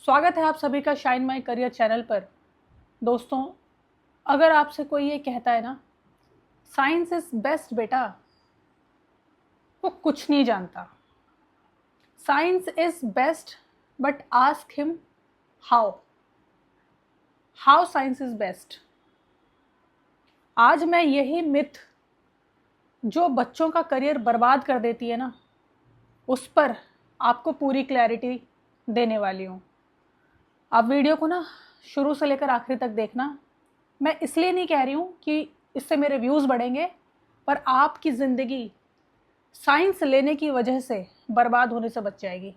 स्वागत है आप सभी का शाइन माई करियर चैनल पर। दोस्तों, अगर आपसे कोई ये कहता है ना, साइंस इज बेस्ट बेटा, वो कुछ नहीं जानता। Science is best but ask him how how science is best. आज मैं यही मिथ जो बच्चों का करियर बर्बाद कर देती है ना, उस पर आपको पूरी क्लैरिटी देने वाली हूँ। आप वीडियो को ना शुरू से लेकर आखिरी तक देखना। मैं इसलिए नहीं कह रही हूँ कि इससे मेरे व्यूज़ बढ़ेंगे, पर आपकी ज़िंदगी साइंस लेने की वजह से बर्बाद होने से बच जाएगी।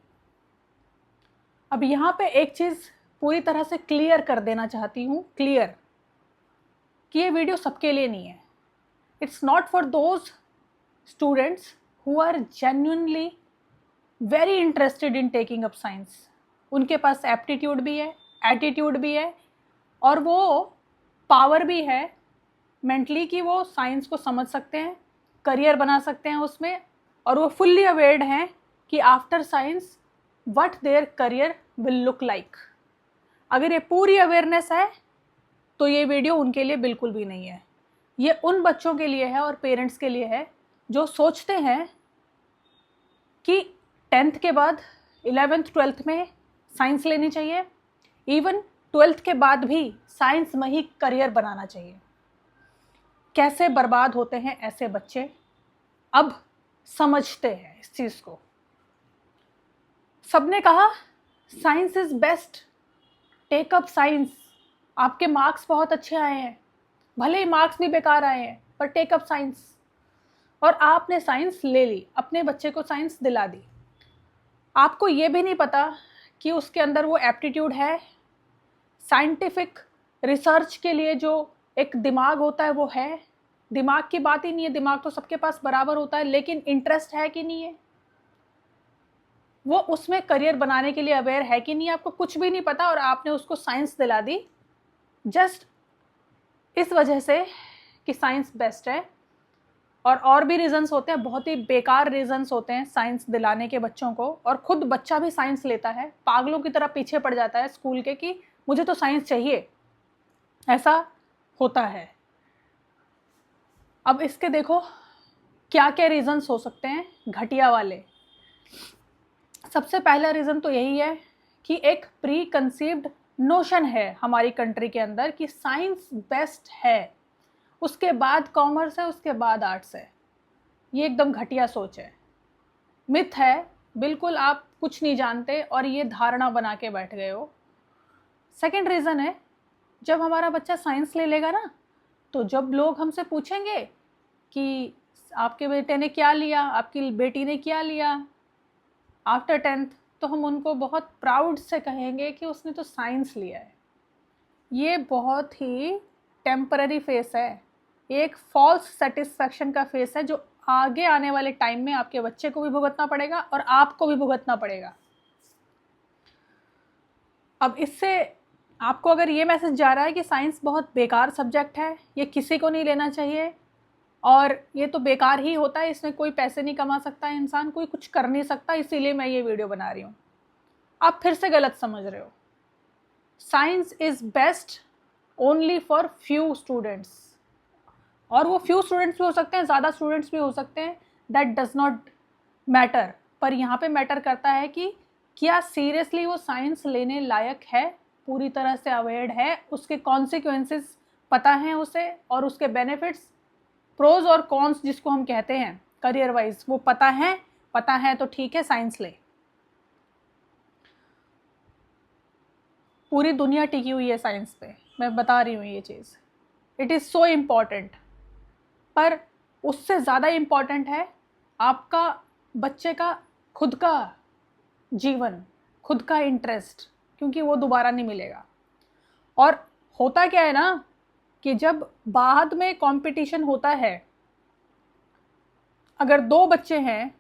अब यहाँ पे एक चीज़ पूरी तरह से क्लियर कर देना चाहती हूँ, क्लियर, कि ये वीडियो सबके लिए नहीं है। It's not for those students who are genuinely very interested in taking up science. उनके पास एप्टीट्यूड भी है, एटीट्यूड भी है, और वो पावर भी है मेंटली कि वो साइंस को समझ सकते हैं, करियर बना सकते हैं उसमें, और वो फुल्ली अवेयर्ड हैं कि after science what their career will look like. अगर ये पूरी अवेयरनेस है तो ये वीडियो उनके लिए बिल्कुल भी नहीं है। ये उन बच्चों के लिए है और पेरेंट्स के लिए है जो सोचते हैं कि 10th के बाद 11th 12th में साइंस लेनी चाहिए, इवन 12th के बाद भी साइंस में ही करियर बनाना चाहिए। कैसे बर्बाद होते हैं ऐसे बच्चे, अब समझते हैं इस चीज़ को। सबने कहा science is best, take up science, आपके मार्क्स बहुत अच्छे आए हैं, भले ही मार्क्स भी बेकार आए हैं, पर टेक अप साइंस। और आपने साइंस ले ली, अपने बच्चे को साइंस दिला दी। आपको ये भी नहीं पता कि उसके अंदर वो एप्टीट्यूड है, साइंटिफिक रिसर्च के लिए जो एक दिमाग होता है वो है। दिमाग की बात ही नहीं है, दिमाग तो सबके पास बराबर होता है, लेकिन इंटरेस्ट है कि नहीं है, वो उसमें करियर बनाने के लिए अवेयर है कि नहीं, आपको कुछ भी नहीं पता और आपने उसको साइंस दिला दी जस्ट इस वजह से कि साइंस बेस्ट है। और भी रीजंस होते हैं, बहुत ही बेकार रीजंस होते हैं साइंस दिलाने के बच्चों को, और खुद बच्चा भी साइंस लेता है, पागलों की तरह पीछे पड़ जाता है स्कूल के कि मुझे तो साइंस चाहिए, ऐसा होता है। अब इसके देखो क्या क्या रीजंस हो सकते हैं घटिया वाले। सबसे पहला रीज़न तो यही है कि एक प्री कंसीव्ड नोशन है हमारी कंट्री के अंदर कि साइंस बेस्ट है, उसके बाद कॉमर्स है, उसके बाद आर्ट्स है। ये एकदम घटिया सोच है, मिथ है, बिल्कुल आप कुछ नहीं जानते और ये धारणा बना के बैठ गए हो। सेकंड रीज़न है, जब हमारा बच्चा साइंस ले लेगा ना, तो जब लोग हमसे पूछेंगे कि आपके बेटे ने क्या लिया, आपकी बेटी ने क्या लिया आफ्टर 10th, तो हम उनको बहुत प्राउड से कहेंगे कि उसने तो साइंस लिया है। ये बहुत ही टेम्पररी फेस है, एक फॉल्स सेटिस्फैक्शन का फेस है जो आगे आने वाले टाइम में आपके बच्चे को भी भुगतना पड़ेगा और आपको भी भुगतना पड़ेगा। अब इससे आपको अगर ये मैसेज जा रहा है कि साइंस बहुत बेकार सब्जेक्ट है, ये किसी को नहीं लेना चाहिए और ये तो बेकार ही होता है, इसमें कोई पैसे नहीं कमा सकता इंसान, कोई कुछ कर नहीं सकता, इसीलिए मैं ये वीडियो बना रही हूँ, आप फिर से गलत समझ रहे हो। Science is best only for few students, और वो फ्यू स्टूडेंट्स भी हो सकते हैं, ज़्यादा स्टूडेंट्स भी हो सकते हैं, दैट डज नॉट मैटर। पर यहाँ पे मैटर करता है कि क्या सीरियसली वो साइंस लेने लायक है, पूरी तरह से अवेयर्ड है, उसके कॉन्सिक्वेंसेस पता हैं उसे, और उसके बेनिफिट्स, प्रोज और कॉन्स जिसको हम कहते हैं करियर वाइज, वो पता है तो ठीक है, साइंस ले। पूरी दुनिया टिकी हुई है साइंस पे, मैं बता रही हूँ ये चीज़, इट इज़ सो इम्पॉर्टेंट। पर उससे ज़्यादा इम्पॉर्टेंट है आपका बच्चे का खुद का जीवन, खुद का इंटरेस्ट, क्योंकि वो दोबारा नहीं मिलेगा। और होता क्या है ना कि जब बाद में कंपटीशन होता है, अगर दो बच्चे हैं,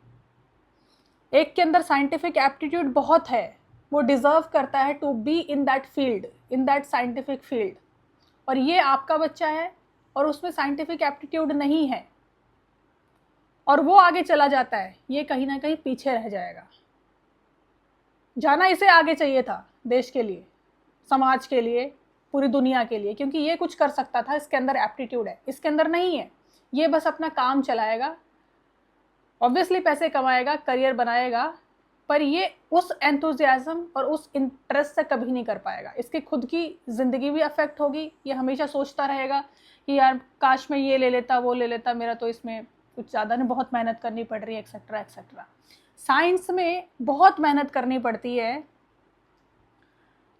एक के अंदर साइंटिफिक एप्टीट्यूड बहुत है, वो डिज़र्व करता है to be in that field, in that scientific field, और ये आपका बच्चा है और उसमें साइंटिफिक एप्टीट्यूड नहीं है और वो आगे चला जाता है, ये कहीं ना कहीं पीछे रह जाएगा। जाना इसे आगे चाहिए था, देश के लिए, समाज के लिए, पूरी दुनिया के लिए, क्योंकि ये कुछ कर सकता था, इसके अंदर एप्टीट्यूड है। इसके अंदर नहीं है, ये बस अपना काम चलाएगा, ऑब्वियसली पैसे कमाएगा, करियर बनाएगा, पर ये उस एंथुजियाज्म और उस इंटरेस्ट से कभी नहीं कर पाएगा। इसकी खुद की ज़िंदगी भी अफेक्ट होगी, ये हमेशा सोचता रहेगा कि यार काश मैं ये ले लेता, वो ले लेता, मेरा तो इसमें कुछ ज़्यादा नहीं, बहुत मेहनत करनी पड़ रही है, एक्सेट्रा एक्सेट्रा। साइंस में बहुत मेहनत करनी पड़ती है।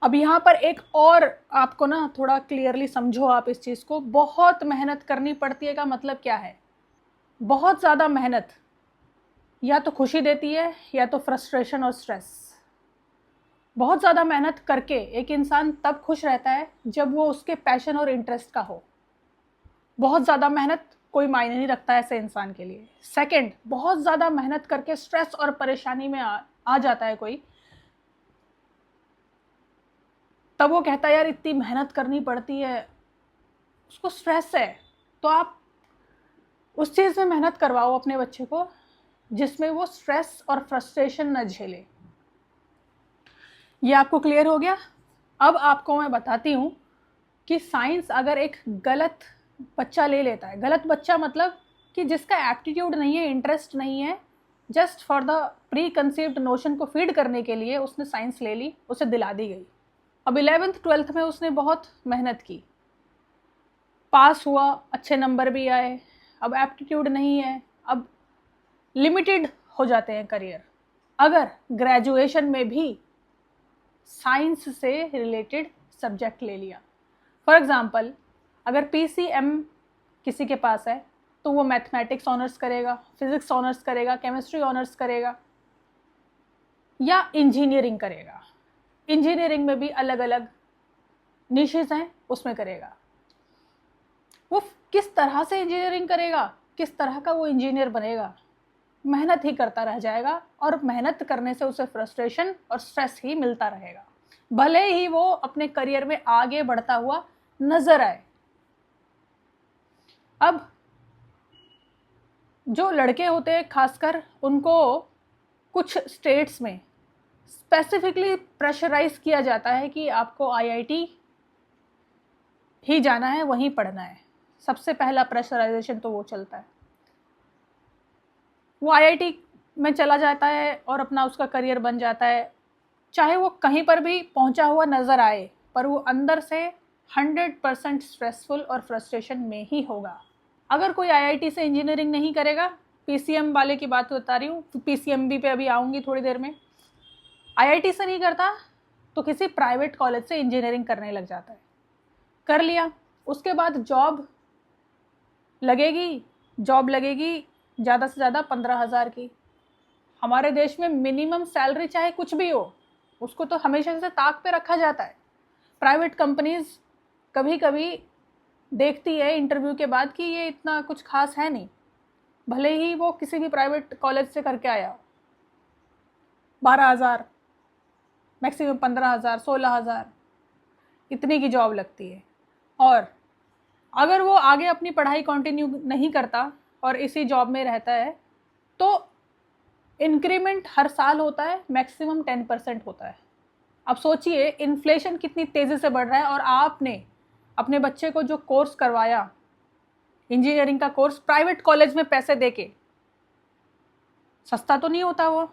अब यहाँ पर एक और आपको ना थोड़ा क्लियरली समझो आप इस चीज़ को, बहुत मेहनत करनी पड़ती है का मतलब क्या है? बहुत ज़्यादा मेहनत या तो खुशी देती है या तो फ्रस्ट्रेशन और स्ट्रेस। बहुत ज़्यादा मेहनत करके एक इंसान तब खुश रहता है जब वो उसके पैशन और इंटरेस्ट का हो। बहुत ज़्यादा मेहनत कोई मायने नहीं रखता है ऐसे इंसान के लिए। सेकंड, बहुत ज़्यादा मेहनत करके स्ट्रेस और परेशानी में आ जाता है कोई, तब वो कहता है यार इतनी मेहनत करनी पड़ती है, उसको स्ट्रेस है। तो आप उस चीज़ में मेहनत करवाओ अपने बच्चे को जिसमें वो स्ट्रेस और फ्रस्ट्रेशन न झेले। ये आपको क्लियर हो गया? अब आपको मैं बताती हूँ कि साइंस अगर एक गलत बच्चा ले लेता है, गलत बच्चा मतलब कि जिसका एप्टीट्यूड नहीं है, इंटरेस्ट नहीं है, just for the pre conceived notion को फीड करने के लिए उसने साइंस ले ली, उसे दिला दी गई। अब 11th 12th में उसने बहुत मेहनत की, पास हुआ, अच्छे नंबर भी आए, अब एप्टीट्यूड नहीं है, अब लिमिटेड हो जाते हैं करियर। अगर ग्रेजुएशन में भी साइंस से रिलेटेड सब्जेक्ट ले लिया, फॉर एग्जांपल अगर PCM किसी के पास है तो वो मैथमेटिक्स ऑनर्स करेगा, फिजिक्स ऑनर्स करेगा, केमिस्ट्री ऑनर्स करेगा या इंजीनियरिंग करेगा। इंजीनियरिंग में भी अलग अलग निशेस हैं, उसमें करेगा। वो किस तरह से इंजीनियरिंग करेगा, किस तरह का वो इंजीनियर बनेगा, मेहनत ही करता रह जाएगा और मेहनत करने से उसे फ्रस्ट्रेशन और स्ट्रेस ही मिलता रहेगा, भले ही वो अपने करियर में आगे बढ़ता हुआ नजर आए। अब जो लड़के होते हैं खासकर, उनको कुछ स्टेट्स में स्पेसिफिकली प्रेशराइज किया जाता है कि आपको IIT ही जाना है, वहीं पढ़ना है। सबसे पहला प्रेशराइजेशन तो वो चलता है। वो IIT में चला जाता है और अपना उसका करियर बन जाता है, चाहे वो कहीं पर भी पहुंचा हुआ नज़र आए, पर वो अंदर से 100% स्ट्रेसफुल और फ्रस्ट्रेशन में ही होगा। अगर कोई IIT से इंजीनियरिंग नहीं करेगा, PCM वाले की बात बता रही हूँ, PCMB पे अभी आऊँगी थोड़ी देर में, IIT से नहीं करता तो किसी प्राइवेट कॉलेज से इंजीनियरिंग करने लग जाता है। कर लिया, उसके बाद जॉब लगेगी ज़्यादा से ज़्यादा 15,000 की। हमारे देश में मिनिमम सैलरी चाहे कुछ भी हो, उसको तो हमेशा से ताक पे रखा जाता है। प्राइवेट कंपनीज कभी कभी देखती है इंटरव्यू के बाद कि ये इतना कुछ खास है नहीं, भले ही वो किसी भी प्राइवेट कॉलेज से करके आया हो। 12,000, मैक्सिमम 15,000, 16,000, इतनी की जॉब लगती है। और अगर वो आगे अपनी पढ़ाई कंटिन्यू नहीं करता और इसी जॉब में रहता है तो इंक्रीमेंट हर साल होता है, मैक्सिमम 10% होता है। अब सोचिए इन्फ्लेशन कितनी तेज़ी से बढ़ रहा है, और आपने अपने बच्चे को जो कोर्स करवाया, इंजीनियरिंग का कोर्स, प्राइवेट कॉलेज में पैसे देके, सस्ता तो नहीं होता वो।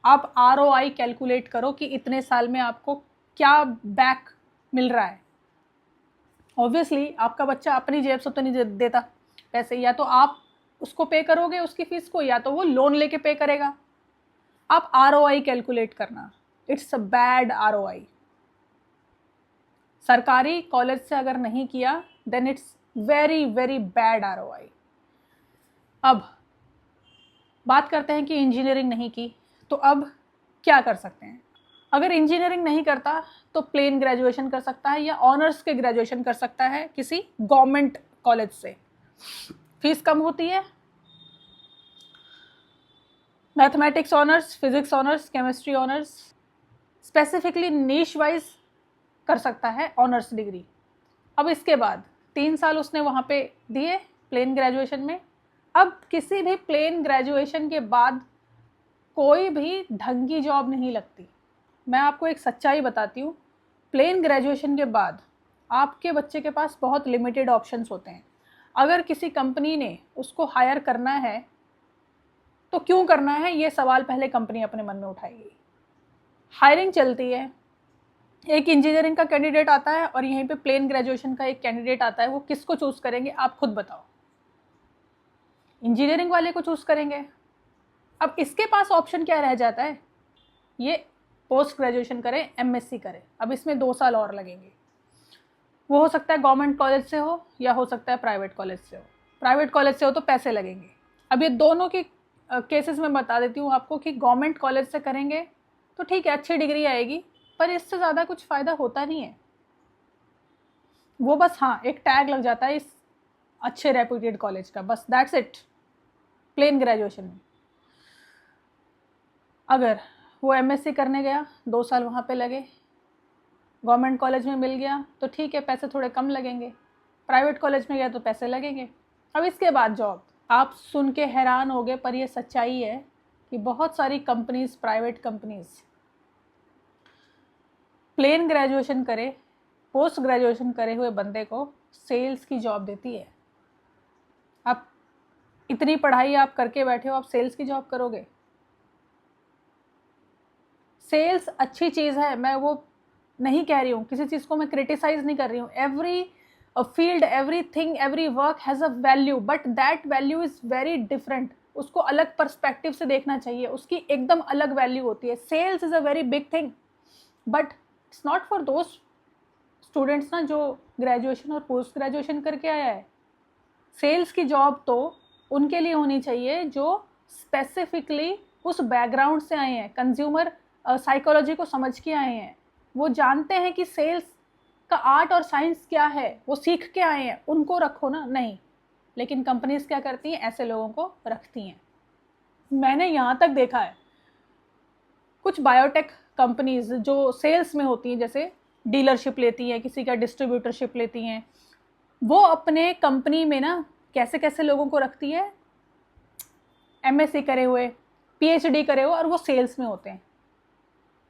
आप ROI कैलकुलेट करो कि इतने साल में आपको क्या बैक मिल रहा है। ऑब्वियसली आपका बच्चा अपनी जेब से तो नहीं देता पैसे, या तो आप उसको पे करोगे उसकी फीस को, या तो वो लोन लेके पे करेगा। आप ROI कैलकुलेट करना, इट्स अ बैड ROI। सरकारी कॉलेज से अगर नहीं किया then it's very very bad ROI। अब बात करते हैं कि इंजीनियरिंग नहीं की तो अब क्या कर सकते हैं। अगर इंजीनियरिंग नहीं करता तो प्लेन ग्रेजुएशन कर सकता है या ऑनर्स के ग्रेजुएशन कर सकता है किसी गवर्नमेंट कॉलेज से। फीस कम होती है। Mathematics honours, physics honours, chemistry honours, specifically niche wise कर सकता है ऑनर्स डिग्री। अब इसके बाद 3 साल उसने वहाँ पे दिए प्लेन ग्रेजुएशन में। अब किसी भी प्लेन ग्रेजुएशन के बाद कोई भी ढंग की जॉब नहीं लगती। मैं आपको एक सच्चाई बताती हूँ, प्लेन ग्रेजुएशन के बाद आपके बच्चे के पास बहुत लिमिटेड ऑप्शंस होते हैं। अगर किसी कंपनी ने उसको हायर करना है तो क्यों करना है, ये सवाल पहले कंपनी अपने मन में उठाएगी। हायरिंग चलती है, एक इंजीनियरिंग का कैंडिडेट आता है और यहीं पे प्लेन ग्रेजुएशन का एक कैंडिडेट आता है, वो किसको चूज करेंगे आप खुद बताओ? इंजीनियरिंग वाले को चूज करेंगे। अब इसके पास ऑप्शन क्या रह जाता है, ये पोस्ट ग्रेजुएशन करे, एमएससी करे। अब इसमें 2 साल और लगेंगे। वो हो सकता है गवर्नमेंट कॉलेज से हो या हो सकता है प्राइवेट कॉलेज से हो। प्राइवेट कॉलेज से हो तो पैसे लगेंगे। अब ये दोनों की केसेस में बता देती हूँ आपको कि गवर्नमेंट कॉलेज से करेंगे तो ठीक है, अच्छी डिग्री आएगी, पर इससे ज़्यादा कुछ फ़ायदा होता नहीं है। वो बस हाँ एक टैग लग जाता है इस अच्छे रेप्यूटेड कॉलेज का, बस दैट्स इट। प्लेन ग्रेजुएशन में अगर वो एमएससी करने गया, 2 साल वहाँ पे लगे, गवर्नमेंट कॉलेज में मिल गया तो ठीक है, पैसे थोड़े कम लगेंगे। प्राइवेट कॉलेज में गया तो पैसे लगेंगे। अब इसके बाद जॉब, आप सुन के हैरान होगे पर ये सच्चाई है कि बहुत सारी companies, private companies plain graduation करे, पोस्ट ग्रेजुएशन करे हुए बंदे को सेल्स की जॉब देती है। आप इतनी पढ़ाई आप करके बैठे हो, आप सेल्स की जॉब करोगे? सेल्स अच्छी चीज़ है, मैं वो नहीं कह रही हूँ, किसी चीज़ को मैं क्रिटिसाइज नहीं कर रही हूँ। Every field, every thing, every work has a value, but that value is very different. उसको अलग पर्सपेक्टिव से देखना चाहिए, उसकी एकदम अलग वैल्यू होती है। Sales is a very big thing, but it's not for those students ना जो ग्रेजुएशन और पोस्ट ग्रेजुएशन करके आया है। सेल्स की जॉब तो उनके लिए होनी चाहिए जो स्पेसिफिकली उस बैकग्राउंड से आए हैं, कंज्यूमर साइकोलॉजी को समझ के आए हैं, वो जानते हैं कि सेल्स का आर्ट और साइंस क्या है, वो सीख के आए हैं, उनको रखो ना। नहीं, लेकिन कंपनीज क्या करती हैं, ऐसे लोगों को रखती हैं। मैंने यहाँ तक देखा है कुछ बायोटेक कंपनीज जो सेल्स में होती हैं, जैसे डीलरशिप लेती हैं, किसी का डिस्ट्रीब्यूटरशिप लेती हैं, वो अपने कंपनी में ना कैसे कैसे लोगों को रखती है, एमएससी करे हुए, पीएचडी करे हुए, और वो सेल्स में होते हैं।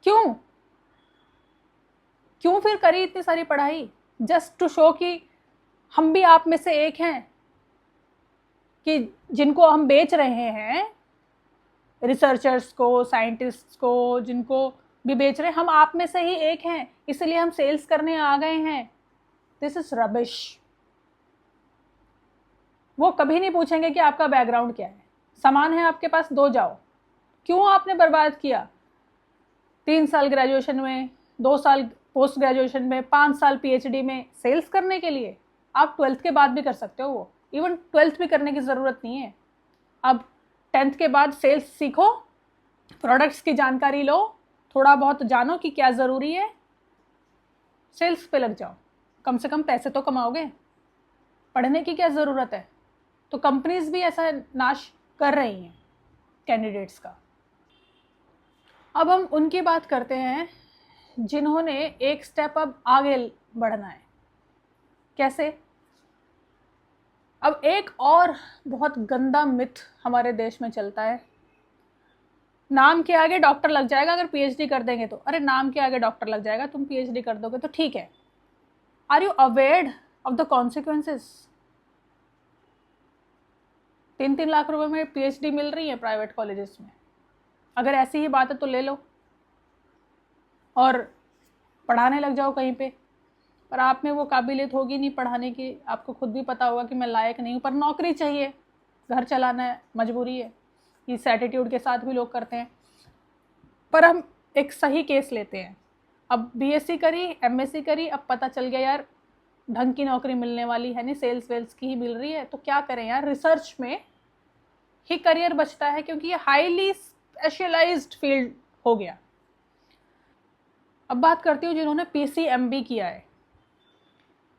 क्यों क्यों फिर करी इतनी सारी पढ़ाई? जस्ट टू शो कि हम भी आप में से एक हैं, कि जिनको हम बेच रहे हैं, रिसर्चर्स को, साइंटिस्ट्स को, जिनको भी बेच रहे हैं, हम आप में से ही एक हैं, इसलिए हम सेल्स करने आ गए हैं। This is rubbish. वो कभी नहीं पूछेंगे कि आपका बैकग्राउंड क्या है। सामान है आपके पास, दो जाओ। क्यों आपने बर्बाद किया 3 साल ग्रेजुएशन में, 2 साल पोस्ट ग्रेजुएशन में, 5 साल पीएचडी में सेल्स करने के लिए? आप 12th के बाद भी कर सकते हो, वो इवन 12th भी करने की ज़रूरत नहीं है। अब 10th के बाद सेल्स सीखो, प्रोडक्ट्स की जानकारी लो, थोड़ा बहुत जानो कि क्या ज़रूरी है, सेल्स पे लग जाओ, कम से कम पैसे तो कमाओगे। पढ़ने की क्या ज़रूरत है? तो कंपनीज भी ऐसा नाश कर रही हैं कैंडिडेट्स का। अब हम उनकी बात करते हैं जिन्होंने एक स्टेप अब आगे बढ़ना है। कैसे? अब एक और बहुत गंदा मिथ हमारे देश में चलता है, नाम के आगे डॉक्टर लग जाएगा अगर पीएचडी कर देंगे तो। अरे नाम के आगे डॉक्टर लग जाएगा, तुम पीएचडी कर दोगे तो ठीक है। Are you aware of the consequences? 3-3 lakh रुपए में पीएचडी मिल रही है प्राइवेट कॉलेजेस में। अगर ऐसी ही बात है तो ले लो और पढ़ाने लग जाओ कहीं पे। पर आप में वो काबिलियत होगी नहीं पढ़ाने की, आपको खुद भी पता होगा कि मैं लायक नहीं हूँ, पर नौकरी चाहिए, घर चलाना है, मजबूरी है। इस एटीट्यूड के साथ भी लोग करते हैं। पर हम एक सही केस लेते हैं। अब बीएससी करी, एमएससी करी, अब पता चल गया यार ढंग की नौकरी मिलने वाली है नहीं, सेल्स वेल्स की ही मिल रही है, तो क्या करें यार, रिसर्च में ही करियर बचता है, क्योंकि ये हाईली स्पेशलाइज्ड फील्ड हो गया। अब बात करती हूँ जिन्होंने पीसीएमबी किया है।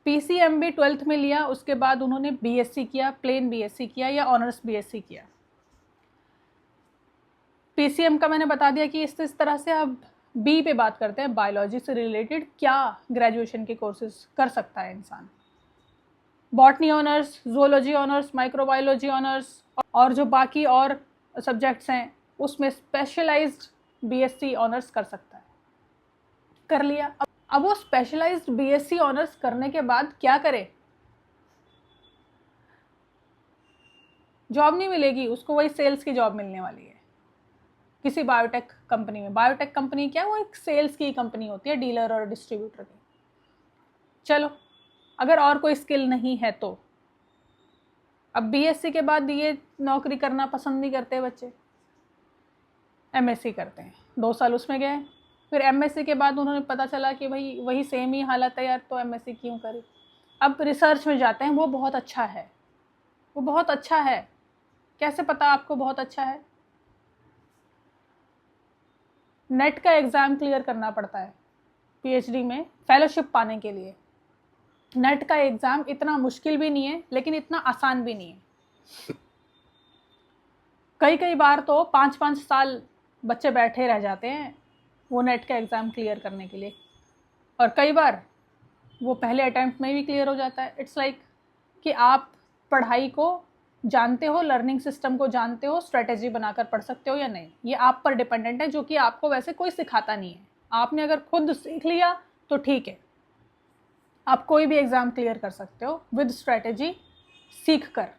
पीसीएमबी 12th में लिया, उसके बाद उन्होंने बीएससी किया, प्लेन बीएससी किया या ऑनर्स बीएससी किया। पीसीएम का मैंने बता दिया कि इस तरह से। अब बी पे बात करते हैं, बायोलॉजी से रिलेटेड क्या ग्रेजुएशन के कोर्सेज कर सकता है इंसान। Botany honours, zoology honours, microbiology honours और जो बाकी और सब्जेक्ट्स हैं उसमें स्पेशलाइज्ड बीएससी ऑनर्स कर सकता है। कर लिया। अब वो स्पेशलाइज्ड बीएससी ऑनर्स करने के बाद क्या करे? जॉब नहीं मिलेगी उसको, वही सेल्स की जॉब मिलने वाली है किसी बायोटेक कंपनी में। बायोटेक कंपनी क्या है? वो एक सेल्स की कंपनी होती है, डीलर और डिस्ट्रीब्यूटर की। चलो, अगर और कोई स्किल नहीं है तो अब बीएससी के बाद ये नौकरी करना पसंद नहीं करते बच्चे, एमएससी करते हैं। 2 साल उसमें गए, फिर एमएससी के बाद उन्होंने पता चला कि भाई वही सेम ही हालत है यार, तो एमएससी क्यों करी। अब रिसर्च में जाते हैं, वो बहुत अच्छा है, वो बहुत अच्छा है। कैसे पता आपको बहुत अच्छा है? नेट का एग्ज़ाम क्लियर करना पड़ता है पीएचडी में फेलोशिप पाने के लिए। नेट का एग्ज़ाम इतना मुश्किल भी नहीं है, लेकिन इतना आसान भी नहीं है। कई बार तो 5-5 साल बच्चे बैठे रह जाते हैं वो नेट का एग्ज़ाम क्लियर करने के लिए, और कई बार वो पहले अटैम्प्ट में भी क्लियर हो जाता है। इट्स लाइक कि आप पढ़ाई को जानते हो, लर्निंग सिस्टम को जानते हो, स्ट्रेटेजी बनाकर पढ़ सकते हो या नहीं, ये आप पर डिपेंडेंट है, जो कि आपको वैसे कोई सिखाता नहीं है। आपने अगर खुद सीख लिया तो ठीक है, आप कोई भी एग्ज़ाम क्लियर कर सकते हो विद स्ट्रेटेजी सीख कर।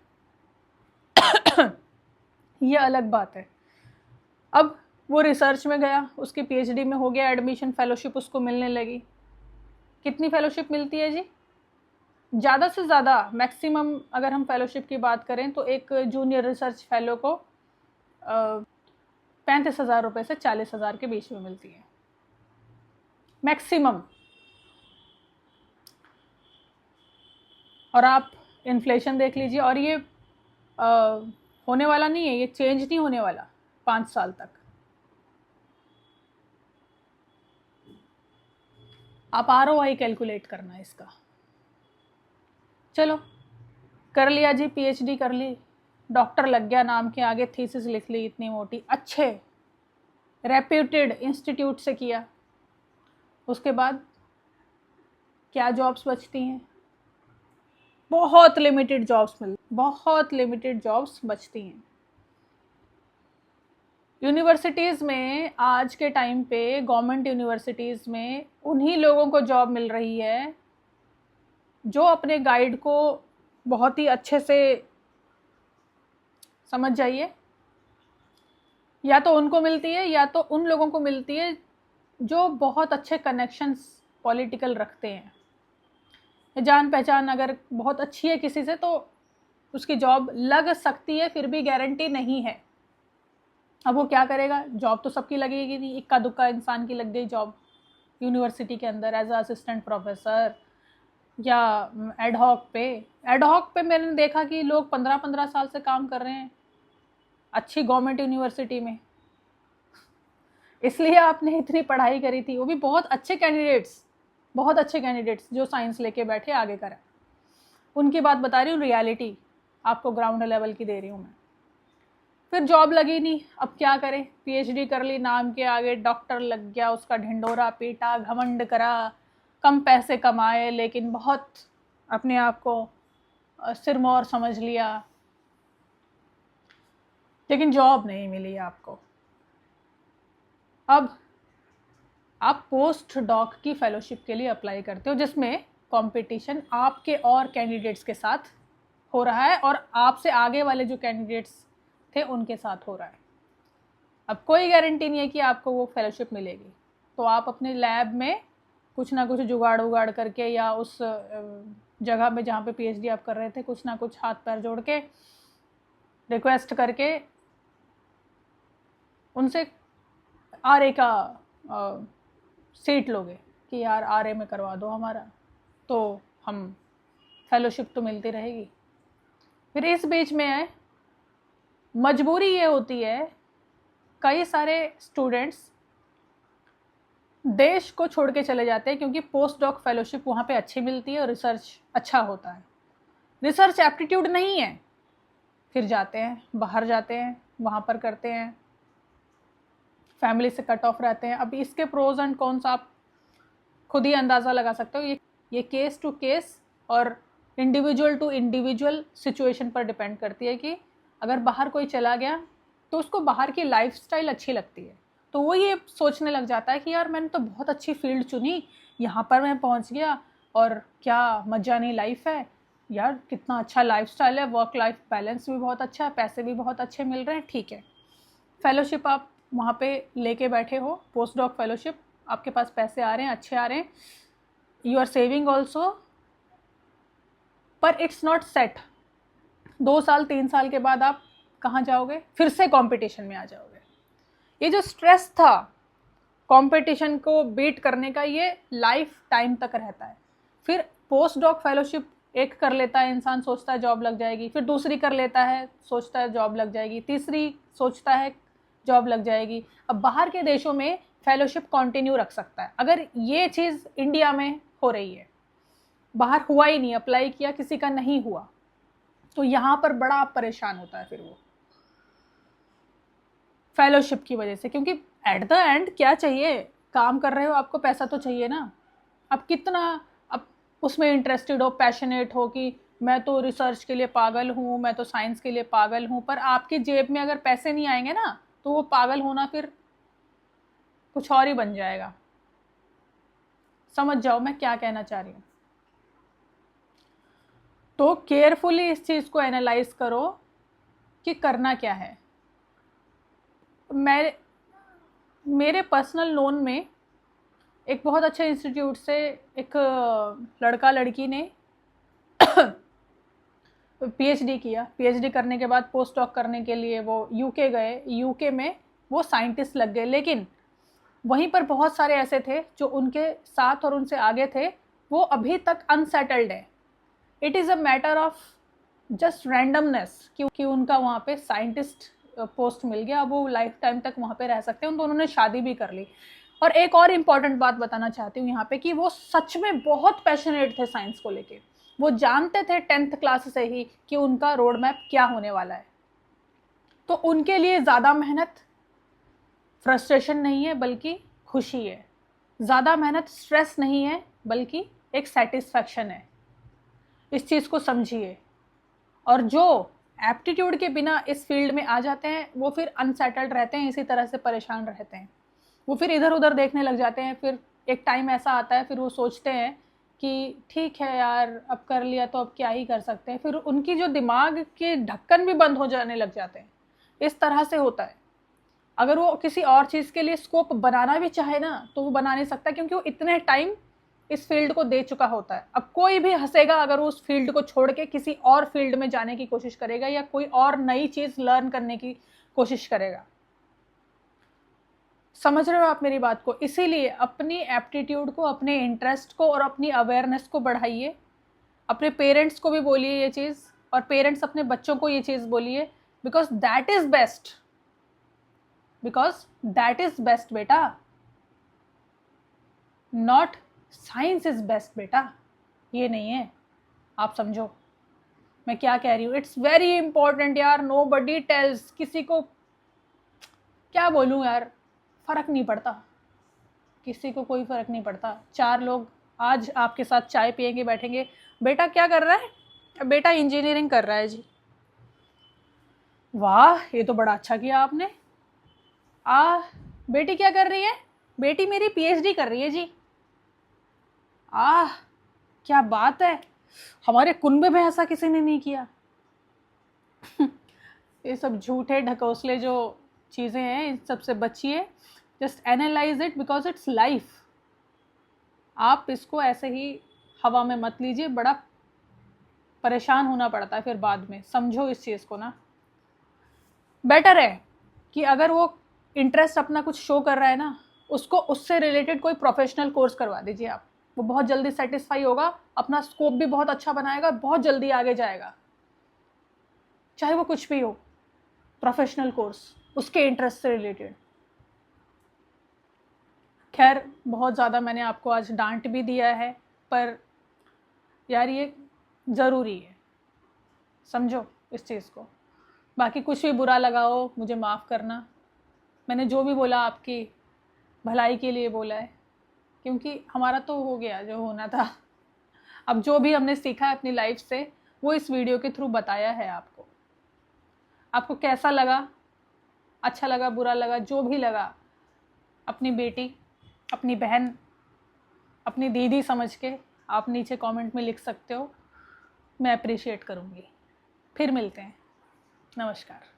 ये अलग बात है। अब वो रिसर्च में गया, उसकी पीएचडी में हो गया एडमिशन, फेलोशिप उसको मिलने लगी। कितनी फेलोशिप मिलती है जी? ज़्यादा से ज़्यादा मैक्सिमम अगर हम फेलोशिप की बात करें तो एक जूनियर रिसर्च फेलो को 35,000 रुपये से 40,000 के बीच में मिलती है मैक्सिमम। और आप इन्फ्लेशन देख लीजिए, और ये होने वाला नहीं है, ये चेंज नहीं होने वाला 5 साल तक। आप ROI कैलकुलेट करना इसका। चलो, कर लिया जी, पीएचडी कर ली, डॉक्टर लग गया, नाम के आगे थीसिस लिख ली इतनी मोटी, अच्छे रेप्यूटेड इंस्टीट्यूट से किया। उसके बाद क्या जॉब्स बचती हैं? बहुत लिमिटेड जॉब्स बहुत लिमिटेड जॉब्स बचती हैं। यूनिवर्सिटीज़ में आज के टाइम पे, गवर्नमेंट यूनिवर्सिटीज़ में उन्हीं लोगों को जॉब मिल रही है जो अपने गाइड को बहुत ही अच्छे से, समझ जाइए, या तो उनको मिलती है या तो उन लोगों को मिलती है जो बहुत अच्छे कनेक्शंस पॉलिटिकल रखते हैं। जान पहचान अगर बहुत अच्छी है किसी से तो उसकी जॉब लग सकती है, फिर भी गारंटी नहीं है। अब वो क्या करेगा? जॉब तो सबकी लगेगी नहीं, इक्का दुक्का इंसान की लग गई जॉब यूनिवर्सिटी के अंदर एज असिस्टेंट प्रोफेसर या एडहॉक पे मैंने देखा कि लोग 15-15 साल से काम कर रहे हैं अच्छी गवर्नमेंट यूनिवर्सिटी में। इसलिए आपने इतनी पढ़ाई करी थी, वो भी बहुत अच्छे कैंडिडेट्स जो साइंस लेके बैठे आगे करा, उनकी बात बता रही हूँ, रियलिटी आपको ग्राउंड लेवल की दे रही हूँ मैं। फिर जॉब लगी नहीं, अब क्या करे? पीएचडी कर ली, नाम के आगे डॉक्टर लग गया, उसका ढिंडोरा पीटा, घमंड करा, कम पैसे कमाए, लेकिन बहुत अपने आप को सिरमौर समझ लिया, लेकिन जॉब नहीं मिली आपको। अब आप पोस्ट डॉक की फेलोशिप के लिए अप्लाई करते हो, जिसमें कंपटीशन आपके और कैंडिडेट्स के साथ हो रहा है और आपसे आगे वाले जो कैंडिडेट्स थे उनके साथ हो रहा है। अब कोई गारंटी नहीं है कि आपको वो फेलोशिप मिलेगी, तो आप अपने लैब में कुछ ना कुछ जुगाड़ उगाड़ करके, या उस जगह में जहाँ पे पीएचडी आप कर रहे थे, कुछ ना कुछ हाथ पैर जोड़ के रिक्वेस्ट करके उनसे RA का सीट लोगे कि यार RA में करवा दो हमारा, तो हम फेलोशिप तो मिलती रहेगी। फिर इस बीच में मजबूरी ये होती है, कई सारे स्टूडेंट्स देश को छोड़ के चले जाते हैं क्योंकि पोस्ट डॉक फेलोशिप वहाँ पे अच्छी मिलती है और रिसर्च अच्छा होता है। रिसर्च एप्टीट्यूड नहीं है, फिर जाते हैं, बाहर जाते हैं, वहाँ पर करते हैं, फैमिली से कट ऑफ रहते हैं। अब इसके प्रोज एंड कॉन्स आप खुद ही अंदाज़ा लगा सकते हो। ये केस टू केस और इंडिविजुअल टू इंडिविजुअल सिचुएशन पर डिपेंड करती है कि अगर बाहर कोई चला गया तो उसको बाहर की लाइफस्टाइल अच्छी लगती है, तो वो ये सोचने लग जाता है कि यार मैंने तो बहुत अच्छी फील्ड चुनी, यहाँ पर मैं पहुँच गया और क्या मजानी लाइफ है यार, कितना अच्छा लाइफस्टाइल है, वर्क लाइफ बैलेंस भी बहुत अच्छा है, पैसे भी बहुत अच्छे मिल रहे हैं, ठीक है। फेलोशिप आप वहाँ पे लेके बैठे हो, पोस्ट डॉक फेलोशिप, आपके पास पैसे आ रहे हैं, अच्छे आ रहे हैं, यू आर सेविंग ऑल्सो, पर इट्स नॉट सेट। 2 साल 3 साल के बाद आप कहाँ जाओगे, फिर से कंपटीशन में आ जाओगे। ये जो स्ट्रेस था कंपटीशन को बीट करने का, ये लाइफ टाइम तक रहता है। फिर पोस्ट डॉक फेलोशिप एक कर लेता है इंसान, सोचता है जॉब लग जाएगी, फिर दूसरी कर लेता है, सोचता है जॉब लग जाएगी, तीसरी सोचता है जॉब लग जाएगी। अब बाहर के देशों में फेलोशिप कंटिन्यू रख सकता है। अगर ये चीज़ इंडिया में हो रही है, बाहर हुआ ही नहीं, अप्लाई किया किसी का नहीं हुआ, तो यहाँ पर बड़ा परेशान होता है फिर वो फेलोशिप की वजह से। क्योंकि एट द एंड क्या चाहिए, काम कर रहे हो, आपको पैसा तो चाहिए ना। अब कितना अब उसमें इंटरेस्टेड हो, पैशनेट हो कि मैं तो रिसर्च के लिए पागल हूँ, मैं तो साइंस के लिए पागल हूँ, पर आपकी जेब में अगर पैसे नहीं आएंगे ना, तो वो पागल होना फिर कुछ और ही बन जाएगा। समझ जाओ मैं क्या कहना चाह रही हूँ। तो केयरफुली इस चीज़ को एनालाइज करो कि करना क्या है। मेरे पर्सनल नोन में एक बहुत अच्छे इंस्टीट्यूट से एक लड़का लड़की ने पीएचडी किया। पीएचडी करने के बाद पोस्ट डॉक करने के लिए वो यूके गए, यूके में वो साइंटिस्ट लग गए। लेकिन वहीं पर बहुत सारे ऐसे थे जो उनके साथ और उनसे आगे थे, वो अभी तक अनसेटल्ड है। It is a matter of just randomness कि उनका वहाँ पे साइंटिस्ट पोस्ट मिल गया, अब वो लाइफ टाइम तक वहाँ पे रह सकते हैं। उन्होंने शादी भी कर ली। और एक और इम्पॉर्टेंट बात बताना चाहती हूँ यहाँ पे कि वो सच में बहुत पैशनेट थे साइंस को लेके। वो जानते थे 10th क्लास से ही कि उनका रोड मैप क्या होने वाला है। तो उनके लिए ज़्यादा मेहनत फ्रस्ट्रेशन नहीं है बल्कि खुशी है, ज़्यादा मेहनत स्ट्रेस नहीं है बल्कि एक सेटिस्फैक्शन है। इस चीज़ को समझिए। और जो एप्टीट्यूड के बिना इस फील्ड में आ जाते हैं वो फिर अनसेटल्ड रहते हैं, इसी तरह से परेशान रहते हैं। वो फिर इधर उधर देखने लग जाते हैं। फिर एक टाइम ऐसा आता है, फिर वो सोचते हैं कि ठीक है यार, अब कर लिया तो अब क्या ही कर सकते हैं। फिर उनकी जो दिमाग के ढक्कन भी बंद हो जाने लग जाते हैं। इस तरह से होता है। अगर वो किसी और चीज़ के लिए स्कोप बनाना भी चाहे ना, तो वो बना नहीं सकता, क्योंकि वो इतने टाइम इस फील्ड को दे चुका होता है। अब कोई भी हंसेगा अगर वो उस फील्ड को छोड़ के किसी और फील्ड में जाने की कोशिश करेगा या कोई और नई चीज़ लर्न करने की कोशिश करेगा। समझ रहे हो आप मेरी बात को? इसीलिए अपनी एप्टीट्यूड को, अपने इंटरेस्ट को और अपनी अवेयरनेस को बढ़ाइए। अपने पेरेंट्स को भी बोलिए ये चीज़, और पेरेंट्स अपने बच्चों को ये चीज़ बोलिए, because that is best. Because that is best बेटा, नॉट साइंस इज़ बेस्ट बेटा। ये नहीं है, आप समझो मैं क्या कह रही हूँ। इट्स वेरी इंपॉर्टेंट यार। नो बडी टेल्स, किसी को क्या बोलूँ यार, फ़र्क नहीं पड़ता, किसी को कोई फ़र्क नहीं पड़ता। 4 लोग आज आपके साथ चाय पियेंगे, बैठेंगे, बेटा क्या कर रहा है, बेटा इंजीनियरिंग कर रहा है जी। वाह, ये तो बड़ा अच्छा किया आपने। बेटी क्या कर रही है, बेटी मेरी पीएचडी कर रही है जी। क्या बात है, हमारे कुनबे में ऐसा किसी ने नहीं किया। ये सब झूठे ढकोसले जो चीज़ें हैं, इन सब से बचिए। Just analyse it because it's life. आप इसको ऐसे ही हवा में मत लीजिए, बड़ा परेशान होना पड़ता है फिर बाद में। समझो इस चीज़ को ना। बेटर है कि अगर वो इंटरेस्ट अपना कुछ शो कर रहा है ना, उसको उससे रिलेटेड कोई प्रोफेशनल कोर्स करवा दीजिए आप। वो बहुत जल्दी सेटिस्फाई होगा, अपना स्कोप भी बहुत अच्छा बनाएगा, बहुत जल्दी आगे जाएगा। चाहे वो कुछ भी हो, प्रोफेशनल कोर्स उसके इंटरेस्ट से रिलेटेड। खैर, बहुत ज़्यादा मैंने आपको आज डांट भी दिया है, पर यार ये ज़रूरी है, समझो इस चीज़ को। बाकी कुछ भी बुरा लगा हो मुझे माफ़ करना। मैंने जो भी बोला आपकी भलाई के लिए बोला है, क्योंकि हमारा तो हो गया जो होना था। अब जो भी हमने सीखा है अपनी लाइफ से, वो इस वीडियो के थ्रू बताया है आपको। आपको कैसा लगा, अच्छा लगा, बुरा लगा, जो भी लगा, अपनी बेटी, अपनी बहन, अपनी दीदी समझ के आप नीचे कमेंट में लिख सकते हो, मैं अप्रिशिएट करूँगी। फिर मिलते हैं, नमस्कार।